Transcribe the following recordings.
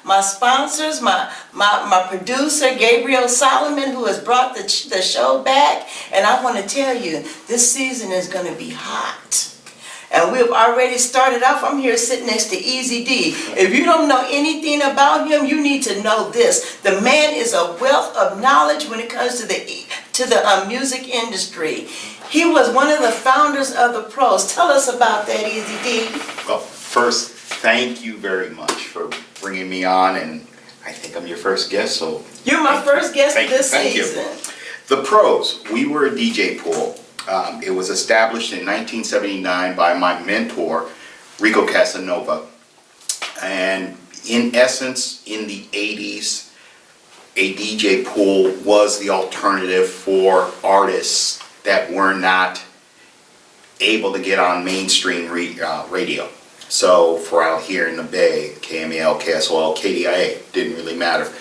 my sponsors, my producer, Gabriel Solomon, who has brought the show back. And I want to tell you, this season is going to be hot. And we've already started off. I'm here sitting next to Easy D. If you don't know anything about him, you need to know this. The man is a wealth of knowledge when it comes to the music industry. He was one of the founders of the Pros. Tell us about that, Easy D. Well, first, thank you very much for bringing me on, and I think I'm your first guest, so... You're my first guest of this season. The Pros, we were a DJ pool. It was established in 1979 by my mentor, Rico Casanova. And in essence, in the 80s, a DJ pool was the alternative for artists that were not able to get on mainstream radio. So for out here in the Bay, KMEL, KSOL, KDIA, didn't really matter.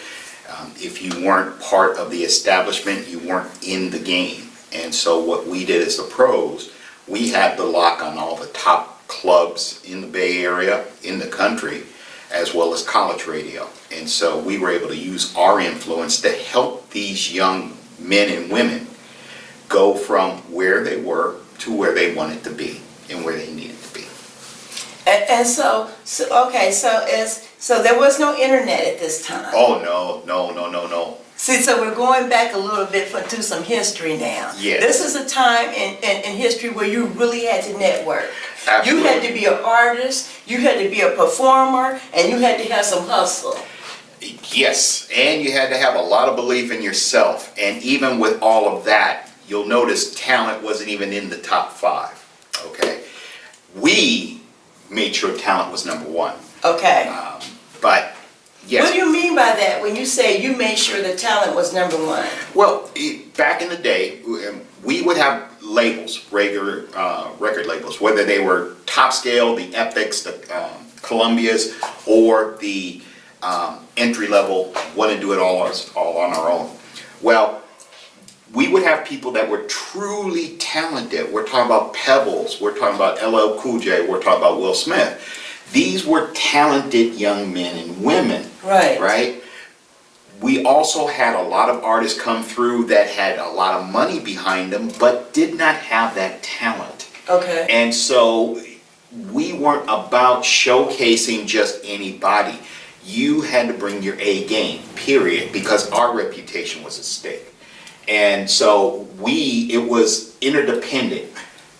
If you weren't part of the establishment, you weren't in the game. And so what we did as the Pros, we had the lock on all the top clubs in the Bay Area, in the country, as well as college radio. And so we were able to use our influence to help these young men and women go from where they were to where they wanted to be and where they needed to be. And so there was no internet at this time. Oh, no. See, so we're going back a little bit to some history now. Yes. This is a time in history where you really had to network. Absolutely. You had to be an artist, you had to be a performer, and you had to have some hustle. Yes, and you had to have a lot of belief in yourself. And even with all of that, you'll notice talent wasn't even in the top 5. Okay? We made sure talent was number 1. Okay. But yes. What do you mean by that when you say you made sure the talent was number 1? Well, back in the day, we would have labels, regular record labels, whether they were Top Scale, the Epics, the Columbias, or the entry level, want to do it all on our own. Well, we would have people that were truly talented. We're talking about Pebbles, we're talking about LL Cool J, we're talking about Will Smith. These were talented young men and women. Right? We also had a lot of artists come through that had a lot of money behind them, but did not have that talent. Okay. And so we weren't about showcasing just anybody. You had to bring your A game, period, because our reputation was at stake. And so it was interdependent.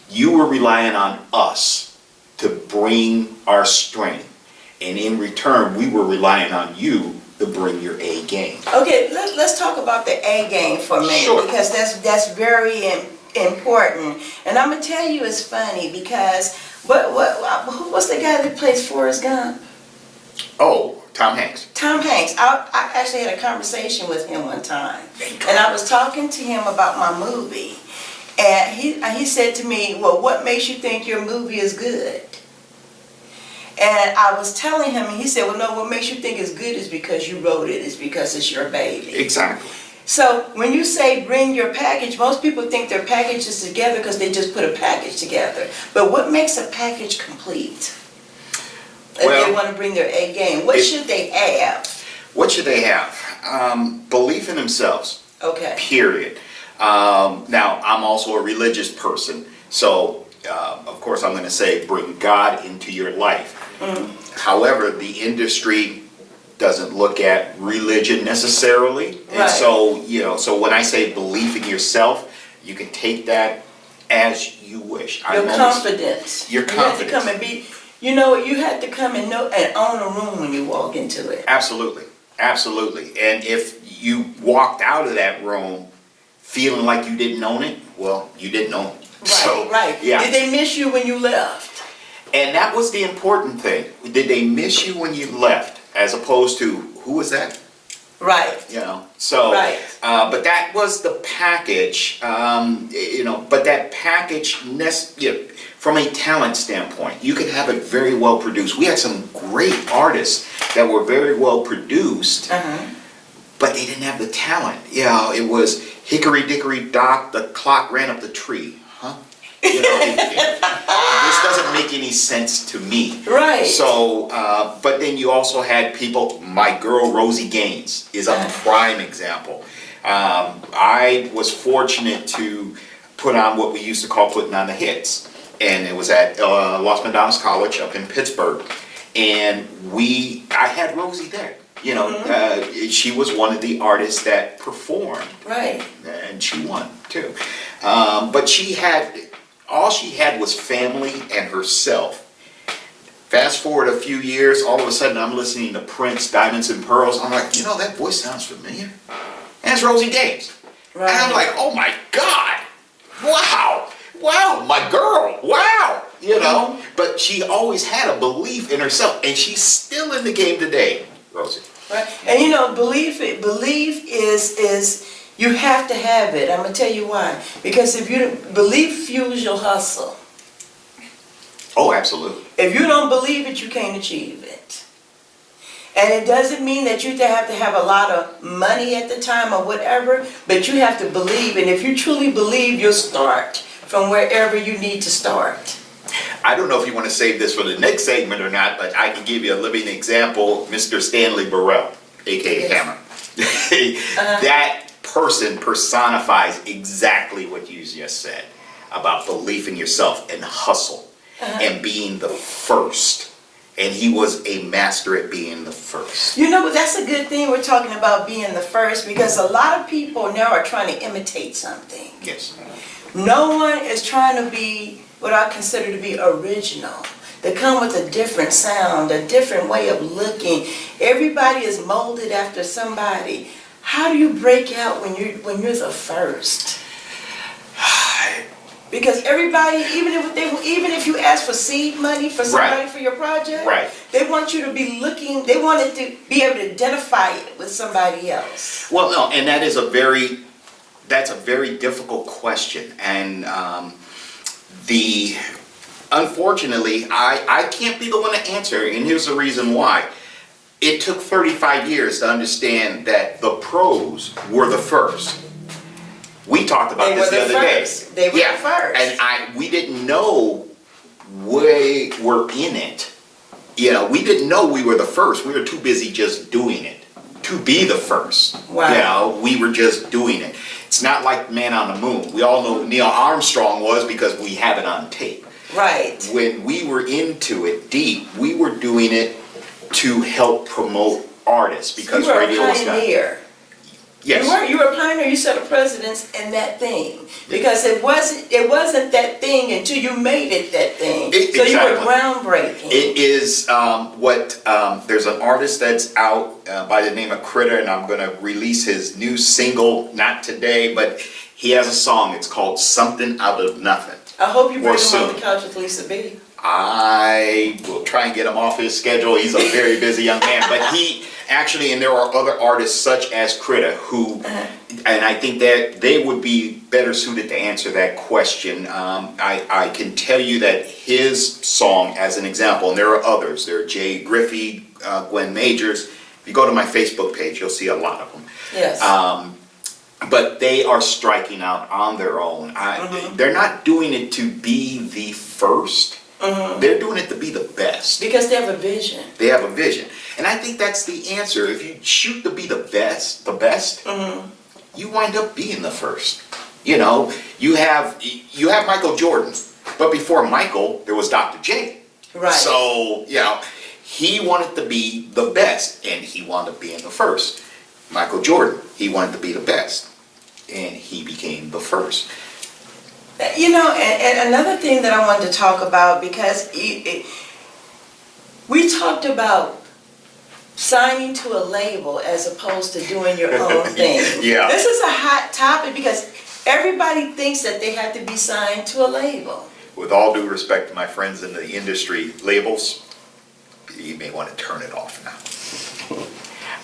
You were relying on us to bring our strength. And in return, we were relying on you to bring your A game. Okay, let's talk about the A game for a minute. Sure. Because that's very important. And I'm gonna tell you, it's funny because what's the guy that plays Forrest Gump? Oh, Tom Hanks. Tom Hanks. I actually had a conversation with him one time, and I was talking to him about my movie, and he said to me, "Well, what makes you think your movie is good?" And I was telling him, and he said, "Well, no, what makes you think it's good is because you wrote it. It's because it's your baby." Exactly. So when you say bring your package, most people think their package is together because they just put a package together. But what makes a package complete? If they want to bring their A game, what should they have? What should they have? Belief in themselves. Okay. Period. Now, I'm also a religious person, so of course I'm going to say bring God into your life. Mm-hmm. However, the industry doesn't look at religion necessarily, and so when I say belief in yourself, you can take that as you wish. Your confidence. Your confidence. You have to come and be. You know, you have to come and know and own a room when you walk into it. Absolutely. And if you walked out of that room feeling like you didn't own it, well, you didn't own it. Right. Yeah. Did they miss you when you left? And that was the important thing. Did they miss you when you left, as opposed to who was that? Right. So. Right. But that was the package. But that package, from a talent standpoint, you could have it very well produced. We had some great artists that were very well produced, but they didn't have the talent. It was hickory dickory dock, the clock ran up the tree. You know, this doesn't make any sense to me. Right. So, but then you also had people, my girl Rosie Gaines is a prime example. I was fortunate to put on what we used to call putting on the hits. And it was at Los Medanos College up in Pittsburgh. And I had Rosie there. You know, she was one of the artists that performed. Right. And she won too. But all she had was family and herself. Fast forward a few years, all of a sudden I'm listening to Prince, Diamonds and Pearls. I'm like, you know, that voice sounds familiar. And it's Rosie Gaines. Right. And I'm like, oh my God, wow, my girl, wow, you know. But she always had a belief in herself, and she's still in the game today, Rosie. Right. And you know, belief is you have to have it. I'm gonna tell you why. Because if you belief fuels your hustle. Oh, absolutely. If you don't believe it, you can't achieve it. And it doesn't mean that you have to have a lot of money at the time or whatever, but you have to believe. And if you truly believe, you'll start from wherever you need to start. I don't know if you want to save this for the next segment or not, but I can give you a living example. Mr. Stanley Burrell, a.k.a. Hammer. That person personifies exactly what you just said about belief in yourself and hustle and being the first. And he was a master at being the first. You know, that's a good thing we're talking about being the first, because a lot of people now are trying to imitate something. Yes. No one is trying to be what I consider to be original. They come with a different sound, a different way of looking. Everybody is molded after somebody. How do you break out when you're the first? Because everybody, even if you ask for seed money for somebody for your project, they want you to be looking. They want it to be able to identify it with somebody else. Well, no, and that's a very difficult question, and unfortunately, I can't be the one to answer, and here's the reason why. It took 35 years to understand that the pros were the first. We talked about this the other day. They were the first. And we didn't know we were in it. You know, we didn't know we were the first. We were too busy just doing it to be the first. Wow. You know, we were just doing it. It's not like Man on the Moon. We all know who Neil Armstrong was because we have it on tape. Right. When we were into it deep, we were doing it to help promote artists because radio was You were a pioneer. Yes. You were a pioneer. You set a precedence in that thing, because it wasn't that thing until you made it that thing. So you were groundbreaking. It is there's an artist that's out by the name of Critter, and I'm going to release his new single, not today, but he has a song. It's called Something Out of Nothing. I hope you bring him soon. on the couch with Lisa B. I will try and get him off his schedule. He's a very busy young man, but he actually, and there are other artists such as Critter who, and I think that they would be better suited to answer that question. I can tell you that his song, as an example, and there are others. There are Jay Griffey, Gwen Majors. If you go to my Facebook page, you'll see a lot of them. Yes. But they are striking out on their own. They're not doing it to be the first. They're doing it to be the best. Because they have a vision. They have a vision. And I think that's the answer. If you shoot to be the best, you wind up being the first. You know, you have Michael Jordan, but before Michael, there was Dr. J. Right. So, you know, he wanted to be the best, and he wound up being the first. Michael Jordan, he wanted to be the best, and he became the first. You know, and another thing that I wanted to talk about, because we talked about signing to a label as opposed to doing your own thing. Yeah. This is a hot topic because everybody thinks that they have to be signed to a label. With all due respect to my friends in the industry, labels, you may want to turn it off now.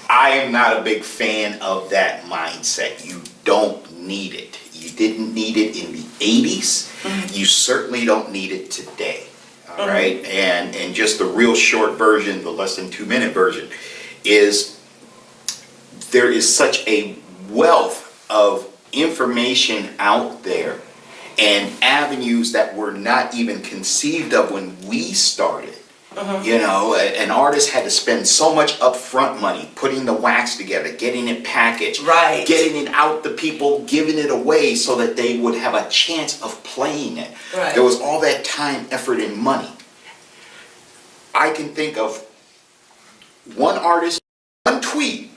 I am not a big fan of that mindset. You don't need it. You didn't need it in the 80s. You certainly don't need it today. All right? And just the real short version, the less than 2 minute version, is there is such a wealth of information out there, and avenues that were not even conceived of when we started. You know, an artist had to spend so much upfront money putting the wax together, getting it packaged, Right. getting it out to people, giving it away so that they would have a chance of playing it. Right. There was all that time, effort, and money. I can think of one artist, one tweet,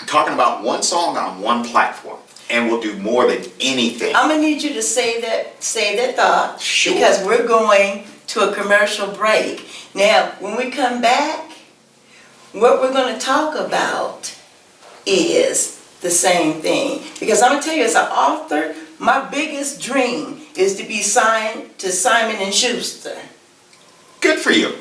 talking about one song on one platform, and will do more than anything. I'm gonna need you to save that thought. Sure. Because we're going to a commercial break. Now, when we come back, what we're gonna talk about is the same thing. Because I'm gonna tell you, as an author, my biggest dream is to be signed to Simon and Schuster. Good for you.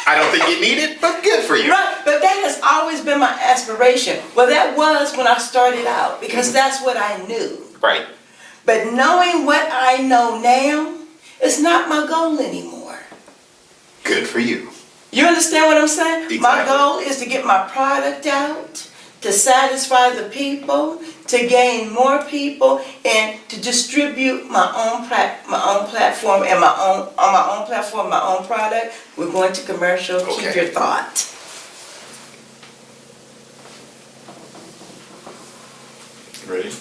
I don't think you need it, but good for you. Right, but that has always been my aspiration. Well, that was when I started out, because that's what I knew. Right. But knowing what I know now, it's not my goal anymore. Good for you. You understand what I'm saying? My Exactly. goal is to get my product out, to satisfy the people, to gain more people, and to distribute my own platform and on my own platform, my own product. We're going to commercial. Keep Okay. your thought. Ready?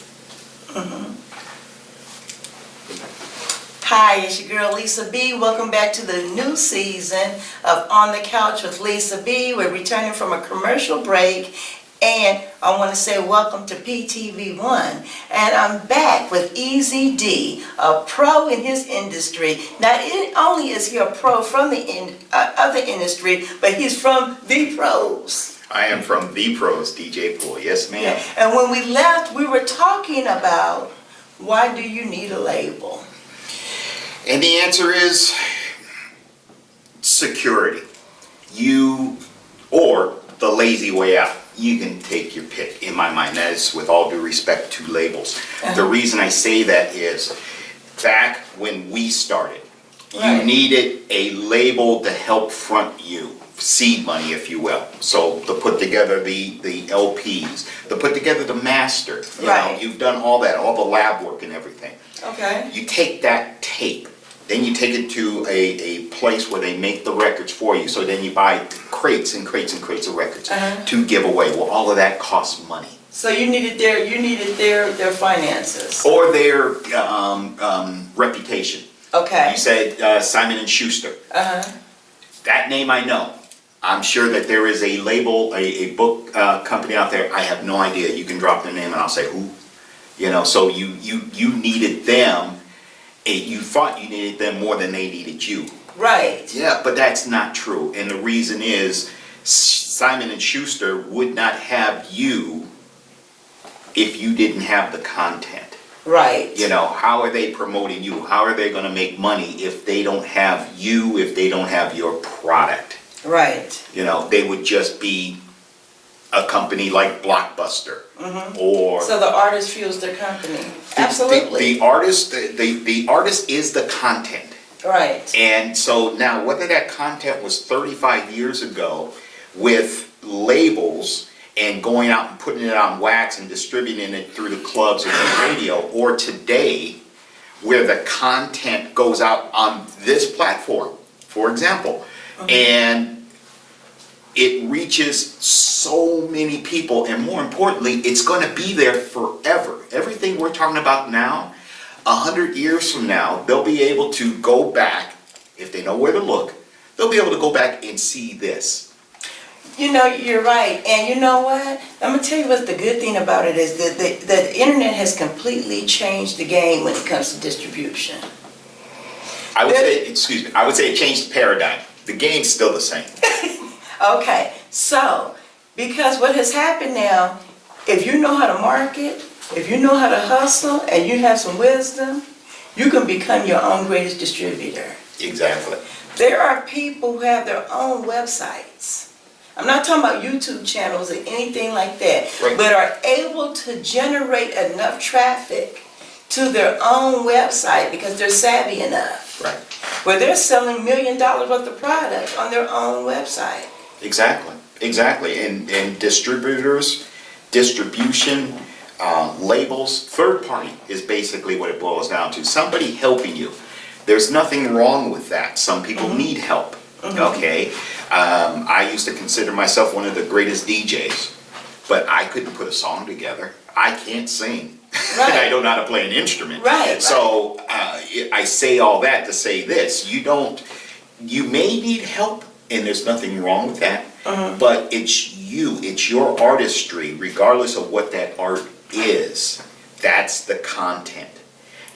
Hi, it's your girl Lisa B. Welcome back to the new season of On the Couch with Lisa B. We're returning from a commercial break, and I want to say welcome to PTV1. And I'm back with Easy D, a pro in his industry. Not only is he a pro from the industry, but he's from the pros. I am from The Pros, DJ Pool. Yes, ma'am. Yeah. And when we left, we were talking about, why do you need a label? And the answer is security. You, or the lazy way out. You can take your pick, in my mind. That is with all due respect to labels. The reason I say that is, back when we started, Right. you needed a label to help front you. Seed money, if you will. So to put together the LPs, to put together the master. You Right. know, you've done all that, all the lab work and everything. Okay. You take that tape, then you take it to a place where they make the records for you. So then you buy crates and crates and crates of records to give away. Well, all of that costs money. So you needed their finances. Or their reputation. Okay. You said Simon and Schuster. That name I know. I'm sure that there is a label, a book company out there. I have no idea. You can drop their name and I'll say who. You know, so you needed them. You thought you needed them more than they needed you. Right. Yeah, but that's not true. And the reason is Simon and Schuster would not have you if you didn't have the content. Right. You know, how are they promoting you? How are they going to make money if they don't have you, if they don't have your product? Right. You know, they would just be a company like Blockbuster. Or So the artist fuels their company. Absolutely. the artist is the content. Right. And so now, whether that content was 35 years ago with labels and going out and putting it on wax and distributing it through the clubs or the radio, or today, where the content goes out on this platform, for example, and it reaches so many people, and more importantly, it's going to be there forever. Everything we're talking about now, 100 years from now, they'll be able to go back, if they know where to look, they'll be able to go back and see this. You know, you're right. And you know what? I'm going to tell you what the good thing about it is that the internet has completely changed the game when it comes to distribution. I would say it changed the paradigm. The game's still the same. Okay, so, because what has happened now, if you know how to market, if you know how to hustle, and you have some wisdom, you can become your own greatest distributor. Exactly. There are people who have their own websites. I'm not talking about YouTube channels or anything like that, Right. but are able to generate enough traffic to their own website because they're savvy enough. Right. Where they're selling $1 million worth of product on their own website. Exactly. And distribution, labels, third party is basically what it boils down to. Somebody helping you. There's nothing wrong with that. Some people need help. Okay? I used to consider myself one of the greatest DJs, but I couldn't put a song together. I can't sing. Right. And I don't know how to play an instrument. Right. So I say all that to say this. You may need help, and there's nothing wrong with that, but it's your artistry, regardless of what that art is. That's the content.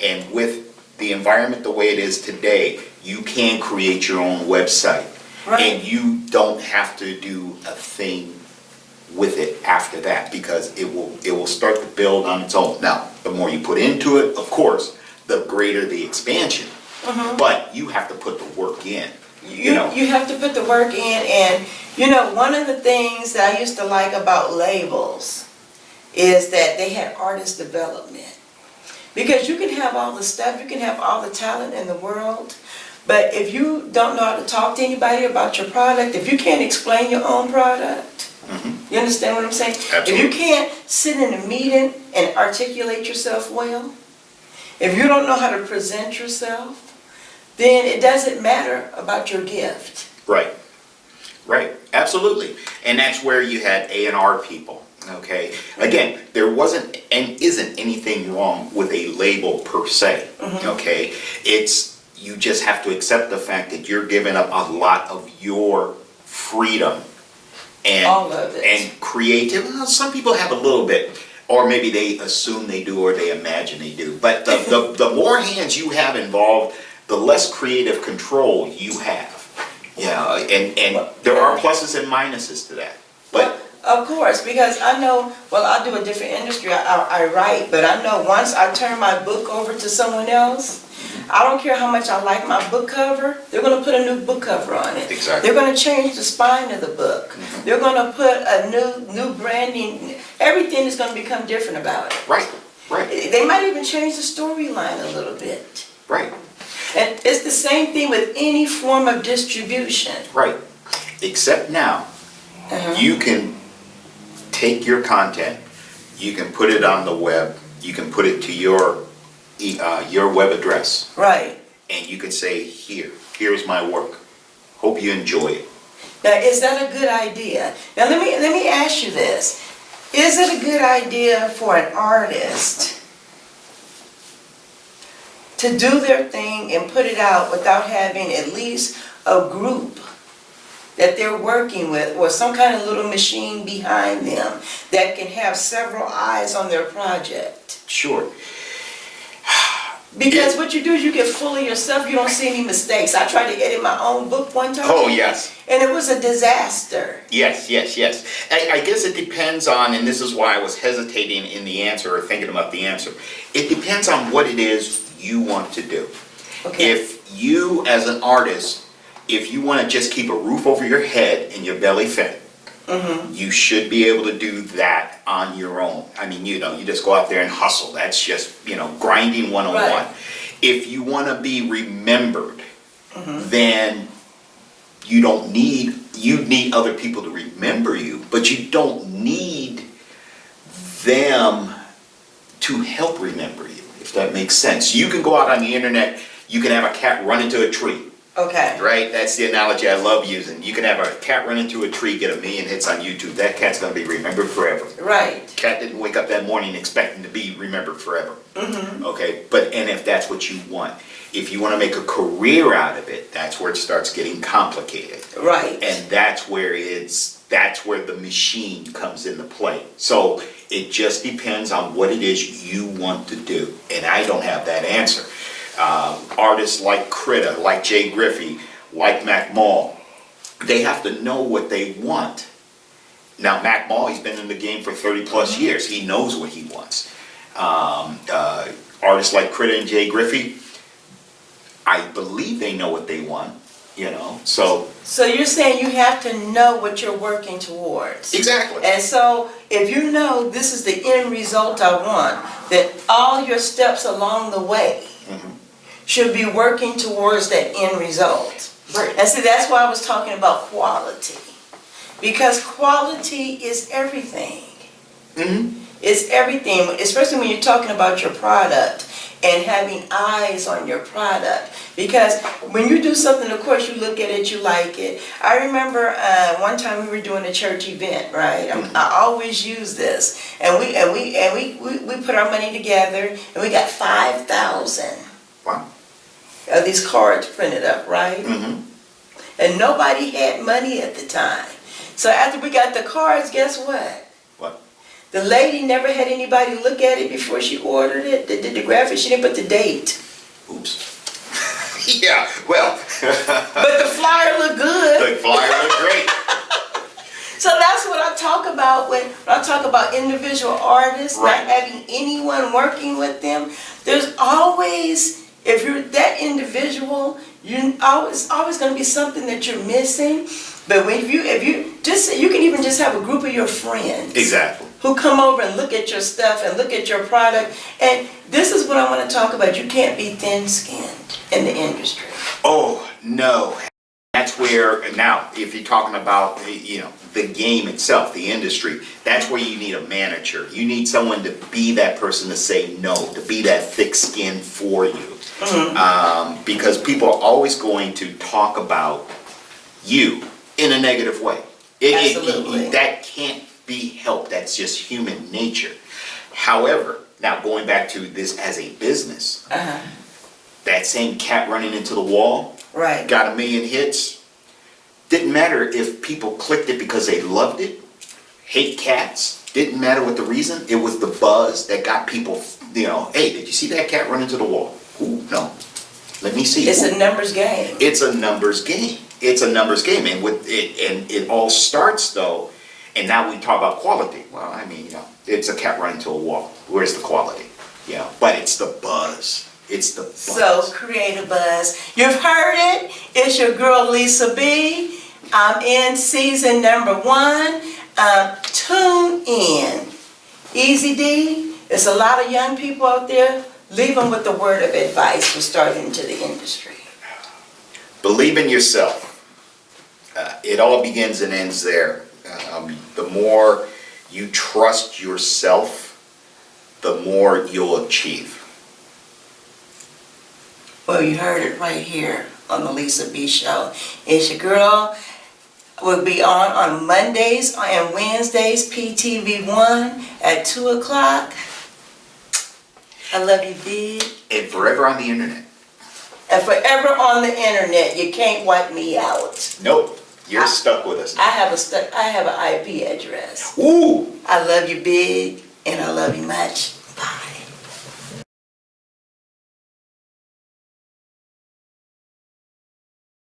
And with the environment the way it is today, you can create your own website. Right. And you don't have to do a thing with it after that, because it will start to build on its own. Now, the more you put into it, of course, the greater the expansion. But you have to put the work in. You know. You have to put the work in, and one of the things that I used to like about labels is that they had artist development. Because you can have all the stuff, you can have all the talent in the world, but if you don't know how to talk to anybody about your product, if you can't explain your own product, you understand what I'm saying? Absolutely. If you can't sit in a meeting and articulate yourself well, if you don't know how to present yourself, then it doesn't matter about your gift. Right, right, absolutely. And that's where you had A&R people, okay? Again, there wasn't and isn't anything wrong with a label per se, okay? You just have to accept the fact that you're giving up a lot of your freedom and, All of it. and creative. Well, some people have a little bit, or maybe they assume they do, or they imagine they do. But the more hands you have involved, the less creative control you have. Yeah, and there are pluses and minuses to that. But Of course, because I know, well, I do a different industry, I write, but I know once I turn my book over to someone else, I don't care how much I like my book cover, they're going to put a new book cover on it. Exactly. They're going to change the spine of the book. They're going to put a new branding, everything is going to become different about it. right. They might even change the storyline a little bit. Right. And it's the same thing with any form of distribution. Right. Except now, you can take your content, you can put it on the web, you can put it to your web address, Right. and you can say, here's my work. Hope you enjoy it. Now, is that a good idea? Now, let me ask you this. Is it a good idea for an artist to do their thing and put it out without having at least a group that they're working with, or some kind of little machine behind them that can have several eyes on their project? Sure. Because what you do is you get full of yourself, you don't see any mistakes. I tried to edit my own book one time. Oh, yes. And it was a disaster. Yes. I guess it depends on, and this is why I was hesitating in the answer, or thinking about the answer. It depends on what it is you want to do. Okay. If you, as an artist, if you want to just keep a roof over your head and your belly fed, you should be able to do that on your own. I mean, you just go out there and hustle. That's just, grinding 101. Right. If you want to be remembered, then you need other people to remember you, but you don't need them to help remember you, if that makes sense. You can go out on the internet, you can have a cat run into a tree. Okay. Right? That's the analogy I love using. You can have a cat run into a tree, get 1 million hits on YouTube. That cat's going to be remembered forever. Right. Cat didn't wake up that morning expecting to be remembered forever. Okay? And if that's what you want. If you want to make a career out of it, that's where it starts getting complicated. Right. And that's where the machine comes into play. So it just depends on what it is you want to do. And I don't have that answer. Artists like Critta, like Jay Griffey, like Mac Mall, they have to know what they want. Now, Mac Mall, he's been in the game for 30 plus years. He knows what he wants. Artists like Critta and Jay Griffey, I believe they know what they want, so. So you're saying you have to know what you're working towards. Exactly. And so if you know this is the end result I want, that all your steps along the way should be working towards that end result. Right. And see, that's why I was talking about quality. Because quality is everything. It's everything, especially when you're talking about your product and having eyes on your product. Because when you do something, of course, you look at it, you like it. I remember one time we were doing a church event, right? I always use this, and we put our money together, and we got 5,000 Wow. of these cards printed up, right? Mm-hmm. And nobody had money at the time. So after we got the cards, guess what? What? The lady never had anybody look at it before she ordered it. Did the graphic, she didn't put the date. Oops. Yeah, well. But the flyer looked good. The flyer looked great. So that's what I talk about when I talk about individual artists, Right. not having anyone working with them. There's always, if you're that individual, you always going to be something that you're missing. But when if you just, you can even just have a group of your friends. Exactly. Who come over and look at your stuff and look at your product. And this is what I want to talk about. You can't be thin-skinned in the industry. Oh, no. That's where, now, if you're talking about, the game itself, the industry, that's where you need a manager. You need someone to be that person to say no, to be that thick skin for you. Because people are always going to talk about you in a negative way. Absolutely. That can't be helped. That's just human nature. However, now going back to this as a business, that same cat running into the wall, Right. got 1 million hits. Didn't matter if people clicked it because they loved it. Hate cats. Didn't matter what the reason. It was the buzz that got people, hey, did you see that cat run into the wall? Ooh, no. Let me see. It's Ooh. a numbers game. It's a numbers game. It's a numbers game. And with it, and it all starts though, and now we talk about quality. Well, I mean, it's a cat running into a wall. Where's the quality? But it's the buzz. It's the buzz. So create a buzz. You've heard it. It's your girl Lisa B. I'm in season number 1. Tune in. Easy D. There's a lot of young people out there. Leave them with the word of advice for starting into the industry. Believe in yourself. It all begins and ends there. The more you trust yourself, the more you'll achieve. Well, you heard it right here on the Lisa B Show. It's your girl. We'll be on Mondays and Wednesdays, PTV1 at 2 o'clock. I love you, big. And forever on the internet. And forever on the internet. You can't wipe me out. Nope. You're stuck with us. I have an IP address. Ooh. I love you, big, and I love you much. Bye.